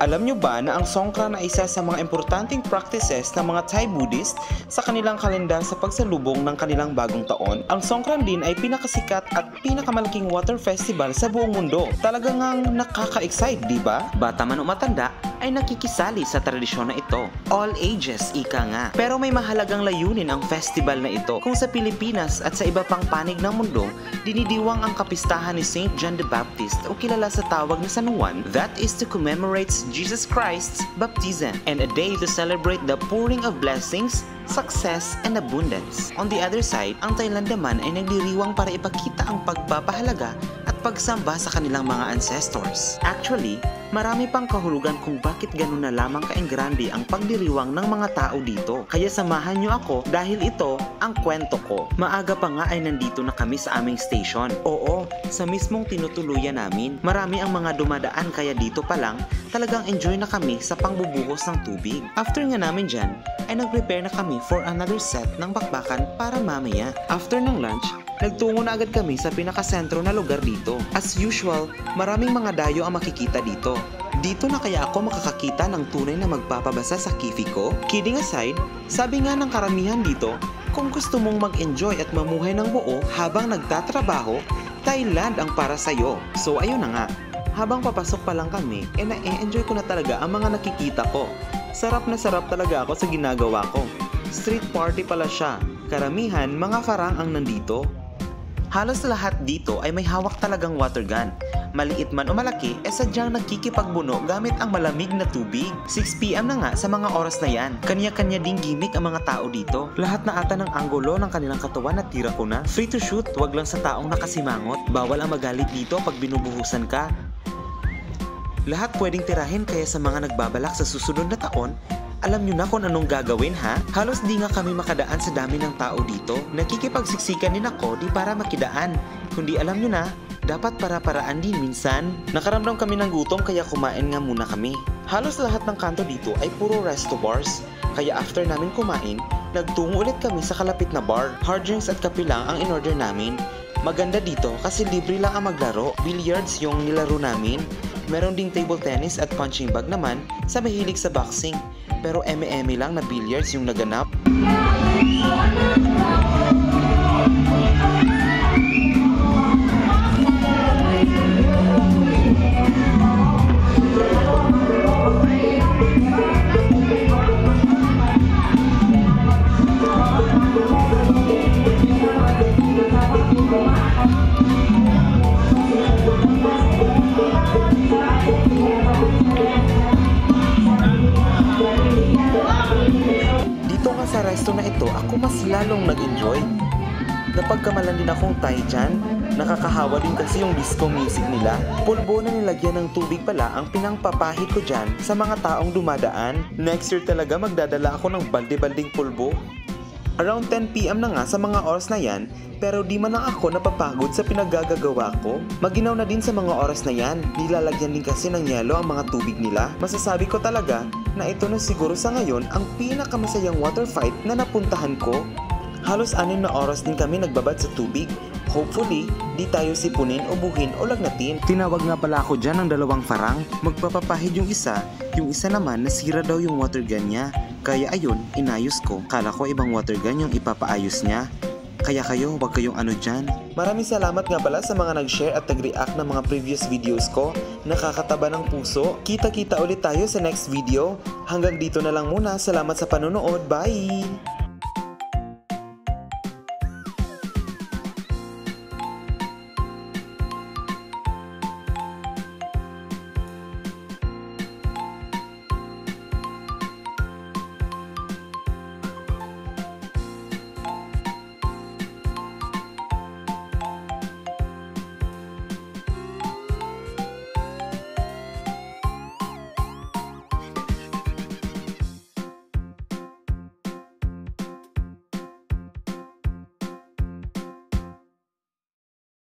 Alam nyo ba na ang Songkran ay isa sa mga importanteng practices ng mga Thai Buddhist sa kanilang kalendar sa pagsalubong ng kanilang bagong taon? Ang Songkran din ay pinakasikat at pinakamalaking water festival sa buong mundo. Talagang ngang nakaka-excite, di ba? Bata man o matanda ay nakikisali sa tradisyon na ito. All ages, ika nga. Pero may mahalagang layunin ang festival na ito. Kung sa Pilipinas at sa iba pang panig ng mundo, dinidiwang ang kapistahan ni Saint John the Baptist o kilala sa tawag na San Juan, that is to commemorate Jesus Christ's baptism and a day to celebrate the pouring of blessings, success, and abundance. On the other side, ang Thailand naman ay nagdiriwang para ipakita ang pagpapahalaga at pagsamba sa kanilang mga ancestors. Actually, marami pang kahulugan kung bakit ganun na lamang kaingrande ang pagdiriwang ng mga tao dito. Kaya samahan nyo ako dahil ito ang kwento ko. Maaga pa nga ay nandito na kami sa aming station. Oo, sa mismong tinutuluyan namin. Marami ang mga dumadaan kaya dito pa lang talagang enjoy na kami sa pangbubuhos ng tubig. After nga namin dyan, ay nag-prepare na kami for another set ng bakbakan para mamaya. After ng lunch, nagtungo na agad kami sa pinakasentro na lugar dito. As usual, maraming mga dayo ang makikita dito. Dito na kaya ako makakakita ng tunay na magpapabasa sa kifi ko? Kidding aside, sabi nga ng karamihan dito, kung gusto mong mag-enjoy at mamuhay ng buo habang nagtatrabaho, Thailand ang para sa'yo. So ayun na nga, habang papasok pa lang kami, na-enjoy ko na talaga ang mga nakikita ko. Sarap na sarap talaga ako sa ginagawa ko. Street party pala siya. Karamihan, mga farang ang nandito. Halos lahat dito ay may hawak talagang water gun. Maliit man o malaki, sadyang nagkikipagbuno gamit ang malamig na tubig. 6 PM na nga sa mga oras na yan. Kanya-kanya ding gimmick ang mga tao dito. Lahat na ata ng anggulo ng kanilang katawan na tira ko na. Free to shoot, wag lang sa taong nakasimangot. Bawal ang magalit dito pag binubuhusan ka. Lahat pwedeng tirahin kaya sa mga nagbabalak sa susunod na taon, alam nyo na kung anong gagawin ha? Halos di nga kami makadaan sa dami ng tao dito. Nakikipagsiksikan din ako di para makidaan. Kundi alam nyo na, dapat para-paraan din minsan. Nakaramdam kami ng gutom kaya kumain nga muna kami. Halos lahat ng kanto dito ay puro resto bars. Kaya after namin kumain, nagtungo ulit kami sa kalapit na bar. Hard drinks at kape lang ang in-order namin. Maganda dito kasi libre lang ang maglaro. Billiards yung nilaro namin. Meron ding table tennis at punching bag naman sa mahilig sa boxing. Pero eme-eme lang na billiards yung naganap. Sa resto na ito, ako mas lalong nag-enjoy. Napagkamalan din akong Thai dyan. Nakakahawa din kasi yung disco music nila. Pulbo na nilagyan ng tubig pala ang pinangpapahid ko dyan sa mga taong dumadaan. Next year talaga magdadala ako ng balde-balding pulbo. Around 10 PM na nga sa mga oras na yan, pero di man lang ako napapagod sa pinaggagawa ko. Maginaw na din sa mga oras na yan, nilalagyan din kasi ng yelo ang mga tubig nila. Masasabi ko talaga na ito na siguro sa ngayon ang pinakamasayang water fight na napuntahan ko. Halos 6 na oras din kami nagbabad sa tubig. Hopefully, di tayo sipunin, ubuhin o lagnatin. Tinawag nga pala ako dyan ng 2 farang. Magpapapahid yung isa naman nasira daw yung water gun niya. Kaya ayun, inayos ko. Kala ko ibang water gun yung ipapaayos niya. Kaya kayo, huwag kayong ano dyan. Maraming salamat nga pala sa mga nag-share at nag-react ng mga previous videos ko. Nakakataba ng puso. Kita-kita ulit tayo sa next video. Hanggang dito na lang muna. Salamat sa panonood. Bye!